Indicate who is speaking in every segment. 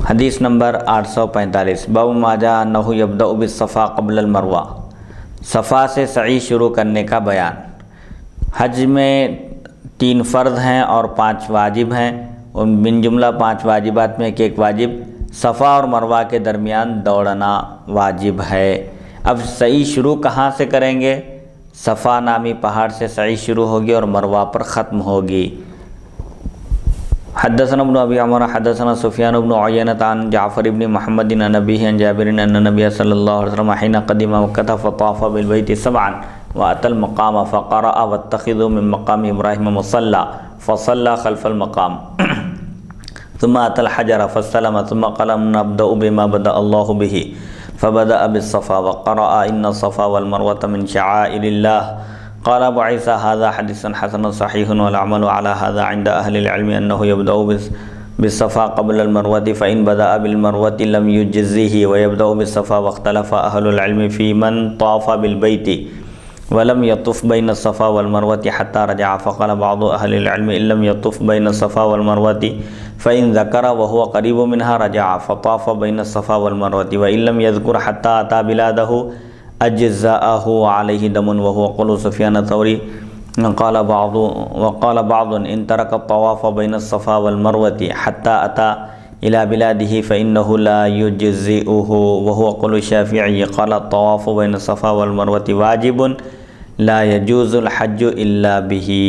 Speaker 1: حدیث نمبر 845 باب ما جاء انه يبدأ بالصفا قبل المروہ، صفا سے سعی شروع کرنے کا بیان۔ حج میں 3 فرض ہیں اور 5 واجب ہیں، ان من جملہ 5 واجبات میں ایک واجب صفا اور مروہ کے درمیان دوڑنا واجب ہے۔ اب سعی شروع کہاں سے کریں گے؟ صفا نامی پہاڑ سے سعی شروع ہوگی اور مروہ پر ختم ہوگی۔ حدثنا ابن ابی عمر حدثنا سفیان بن عیینہ عن جعفر بن محمد عن ابیہ عن جابر ان النبی صلی اللہ علیہ وسلم حين قدم مکہ فطاف بالبیت 7 واتى المقام فقرأ واتخذوا من مقام ابراہیم مصلى فصلى خلف المقام ثم اتى الحجر فاستلم ثم قال نبدأ بما بدأ الله به فبدأ بالصفا وقرأ ان الصفا والمروة من شعائر الله۔ قال ابو عیسیٰ هذا حدیث حسن صحیح والعمل على هذا عند اہل العلم انه يبدأ بالصفا قبل المروة فإن بدأ بالمروة لم يجزه ويبدأ بالصفا، واختلف اہل العلم في من طاف بالبيت ولم يطف بين الصفا والمروة حتى رجع، فقال بعض اہل العلم ان لم يطف بين الصفا والمروة فإن ذكر وهو قريب منها رجع فطاف بين الصفا والمروة وإن لم يذكر حتى أتى بلاده اجزاءه عليه دم وهو قول سفيان الثوري۔ وقال بعض ان ترك الطواف بين الصفا والمروة حتى اتى الى بلاده فانه لا يجزئه وهو قول الشافعي۔ قال الطواف بين الصفا والمروة واجب لا يجوز الحج الا به۔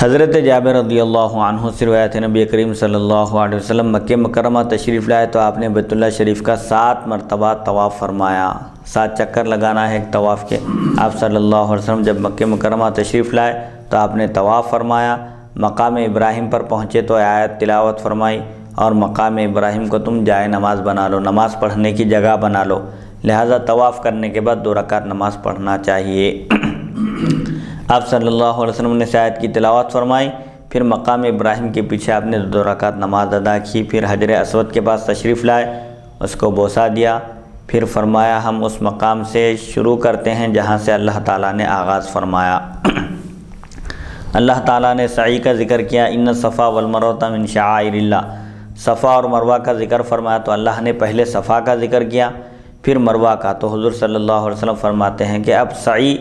Speaker 1: حضرت جابر رضی اللہ عنہ سے روایت ہے، نبی کریم صلی اللہ علیہ وسلم مکہ مکرمہ تشریف لائے تو آپ نے بیت اللہ شریف کا 7 مرتبہ طواف فرمایا، 7 چکر لگانا ہے ایک طواف کے۔ آپ صلی اللہ علیہ وسلم جب مکہ مکرمہ تشریف لائے تو آپ نے طواف فرمایا، مقام ابراہیم پر پہنچے تو آیت تلاوت فرمائی، اور مقام ابراہیم کو تم جائے نماز بنا لو، نماز پڑھنے کی جگہ بنا لو، لہٰذا طواف کرنے کے بعد 2 رکعت نماز پڑھنا چاہیے۔ آپ صلی اللہ علیہ وسلم نے آیت کی تلاوت فرمائی، پھر مقام ابراہیم کے پیچھے آپ نے 2 رکعت نماز ادا کی، پھر حجر اسود کے پاس تشریف لائے، اس کو بوسہ دیا، پھر فرمایا ہم اس مقام سے شروع کرتے ہیں جہاں سے اللہ تعالیٰ نے آغاز فرمایا۔ اللہ تعالیٰ نے سعی کا ذکر کیا، ان الصفا والمروہ من شعائر اللہ، صفا اور مروہ کا ذکر فرمایا تو اللہ نے پہلے صفا کا ذکر کیا پھر مروہ کا، تو حضور صلی اللہ علیہ وسلم فرماتے ہیں کہ اب سعی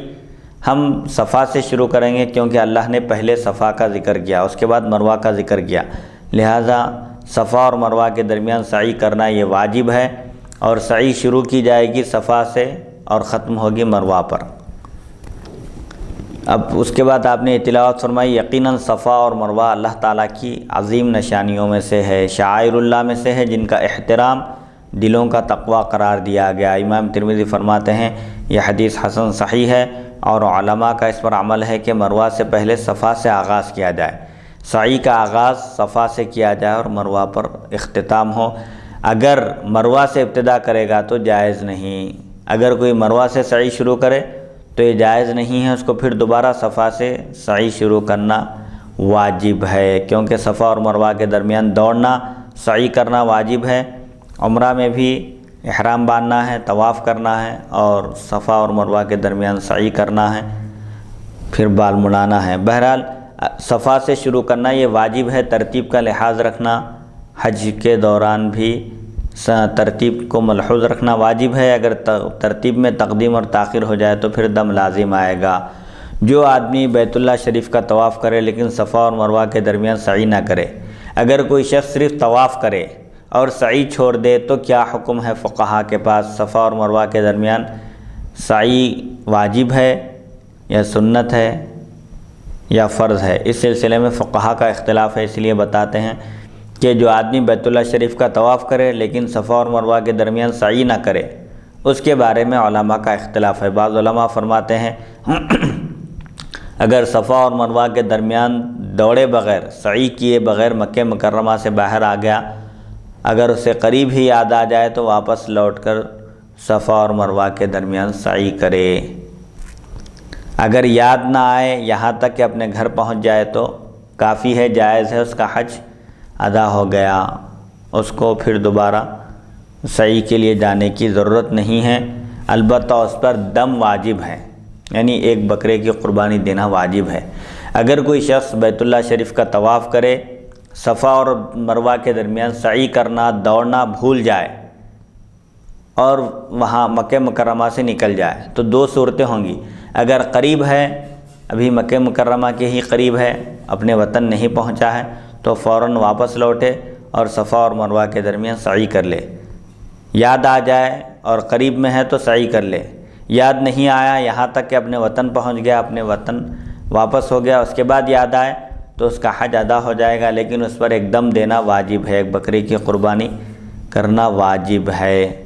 Speaker 1: ہم صفا سے شروع کریں گے کیونکہ اللہ نے پہلے صفا کا ذکر کیا اس کے بعد مروہ کا ذکر کیا، لہٰذا صفا اور مروہ کے درمیان سعی کرنا یہ واجب ہے، اور سعی شروع کی جائے گی صفا سے اور ختم ہوگی مروہ پر۔ اب اس کے بعد آپ نے تلاوت فرمائی، یقیناً صفا اور مروہ اللہ تعالیٰ کی عظیم نشانیوں میں سے ہے، شعائر اللہ میں سے ہے، جن کا احترام دلوں کا تقوی قرار دیا گیا۔ امام ترمذی فرماتے ہیں یہ حدیث حسن صحیح ہے، اور علماء کا اس پر عمل ہے کہ مروہ سے پہلے صفا سے آغاز کیا جائے، سعی کا آغاز صفا سے کیا جائے اور مروہ پر اختتام ہو۔ اگر مروہ سے ابتدا کرے گا تو جائز نہیں، اگر کوئی مروہ سے سعی شروع کرے تو یہ جائز نہیں ہے، اس کو پھر دوبارہ صفا سے سعی شروع کرنا واجب ہے، کیونکہ صفا اور مروہ کے درمیان دوڑنا سعی کرنا واجب ہے۔ عمرہ میں بھی احرام باندھنا ہے، طواف کرنا ہے، اور صفا اور مروہ کے درمیان سعی کرنا ہے، پھر بال مڑانا ہے۔ بہرحال صفا سے شروع کرنا یہ واجب ہے، ترتیب کا لحاظ رکھنا حج کے دوران بھی ترتیب کو ملحوظ رکھنا واجب ہے، اگر ترتیب میں تقدیم اور تاخیر ہو جائے تو پھر دم لازم آئے گا۔ جو آدمی بیت اللہ شریف کا طواف کرے لیکن صفا اور مروہ کے درمیان سعی نہ کرے، اگر کوئی شخص صرف طواف کرے اور سعی چھوڑ دے تو کیا حکم ہے فقہا کے پاس؟ صفا اور مروہ کے درمیان سعی واجب ہے یا سنت ہے یا فرض ہے؟ اس سلسلے میں فقہا کا اختلاف ہے، اس لیے بتاتے ہیں کہ جو آدمی بیت اللہ شریف کا طواف کرے لیکن صفا اور مروہ کے درمیان سعی نہ کرے، اس کے بارے میں علماء کا اختلاف ہے۔ بعض علماء فرماتے ہیں اگر صفا اور مروہ کے درمیان دوڑے بغیر سعی کیے بغیر مکہ مکرمہ سے باہر آ گیا، اگر اسے قریب ہی یاد آ جائے تو واپس لوٹ کر صفا اور مروہ کے درمیان سعی کرے، اگر یاد نہ آئے یہاں تک کہ اپنے گھر پہنچ جائے تو کافی ہے، جائز ہے، اس کا حج ادا ہو گیا، اس کو پھر دوبارہ سعی کے لیے جانے کی ضرورت نہیں ہے۔ البتہ اس پر دم واجب ہے، یعنی ایک بکرے کی قربانی دینا واجب ہے۔ اگر کوئی شخص بیت اللہ شریف کا طواف کرے صفا اور مروہ کے درمیان سعی کرنا، دوڑنا بھول جائے اور وہاں مکہ مکرمہ سے نکل جائے تو دو صورتیں ہوں گی۔ اگر قریب ہے، ابھی مکہ مکرمہ کے ہی قریب ہے، اپنے وطن نہیں پہنچا ہے، تو فوراً واپس لوٹے اور صفا اور مروہ کے درمیان سعی کر لے۔ یاد آ جائے اور قریب میں ہے تو سعی کر لے، یاد نہیں آیا یہاں تک کہ اپنے وطن پہنچ گیا، اپنے وطن واپس ہو گیا، اس کے بعد یاد آئے تو اس کا حج ادا ہو جائے گا، لیکن اس پر ایک دم دینا واجب ہے، ایک بکری کی قربانی کرنا واجب ہے۔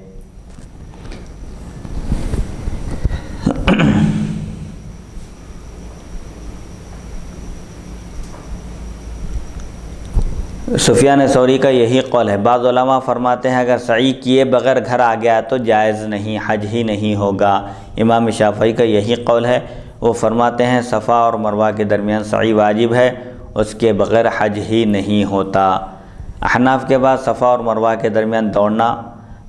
Speaker 1: سفیان ثوری کا یہی قول ہے۔ بعض علماء فرماتے ہیں اگر سعی کیے بغیر گھر آ گیا تو جائز نہیں، حج ہی نہیں ہوگا۔ امام شافعی کا یہی قول ہے، وہ فرماتے ہیں صفا اور مروہ کے درمیان سعی واجب ہے، اس کے بغیر حج ہی نہیں ہوتا۔ احناف کے بعد صفا اور مروہ کے درمیان دوڑنا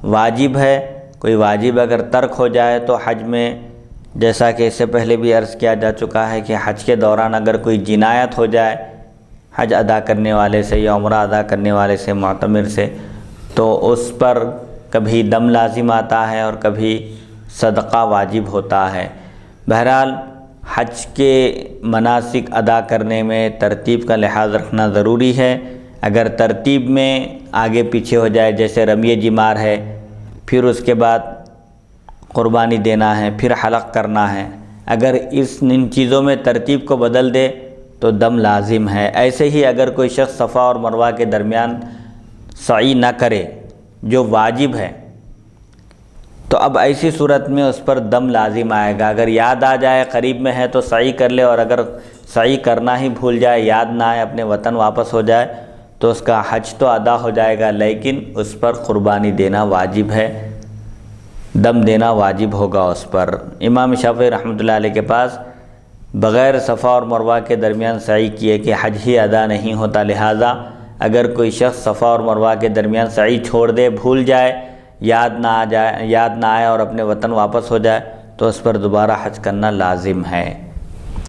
Speaker 1: واجب ہے، کوئی واجب اگر ترک ہو جائے تو حج میں، جیسا کہ اس سے پہلے بھی عرض کیا جا چکا ہے کہ حج کے دوران اگر کوئی جنایت ہو جائے حج ادا کرنے والے سے یا عمرہ ادا کرنے والے سے، معتمر سے، تو اس پر کبھی دم لازم آتا ہے اور کبھی صدقہ واجب ہوتا ہے۔ بہرحال حج کے مناسک ادا کرنے میں ترتیب کا لحاظ رکھنا ضروری ہے۔ اگر ترتیب میں آگے پیچھے ہو جائے، جیسے رمی جمار ہے، پھر اس کے بعد قربانی دینا ہے، پھر حلق کرنا ہے، اگر ان چیزوں میں ترتیب کو بدل دے تو دم لازم ہے۔ ایسے ہی اگر کوئی شخص صفا اور مروہ کے درمیان سعی نہ کرے جو واجب ہے تو اب ایسی صورت میں اس پر دم لازم آئے گا۔ اگر یاد آ جائے قریب میں ہے تو سعی کر لے، اور اگر سعی کرنا ہی بھول جائے، یاد نہ آئے، اپنے وطن واپس ہو جائے تو اس کا حج تو ادا ہو جائے گا، لیکن اس پر قربانی دینا واجب ہے، دم دینا واجب ہوگا اس پر۔ امام شافعی رحمۃ اللہ علیہ کے پاس بغیر صفا اور مروہ کے درمیان سعی کیے کہ حج ہی ادا نہیں ہوتا، لہٰذا اگر کوئی شخص صفا اور مروہ کے درمیان سعی چھوڑ دے، بھول جائے، یاد نہ آئے اور اپنے وطن واپس ہو جائے تو اس پر دوبارہ حج کرنا لازم ہے۔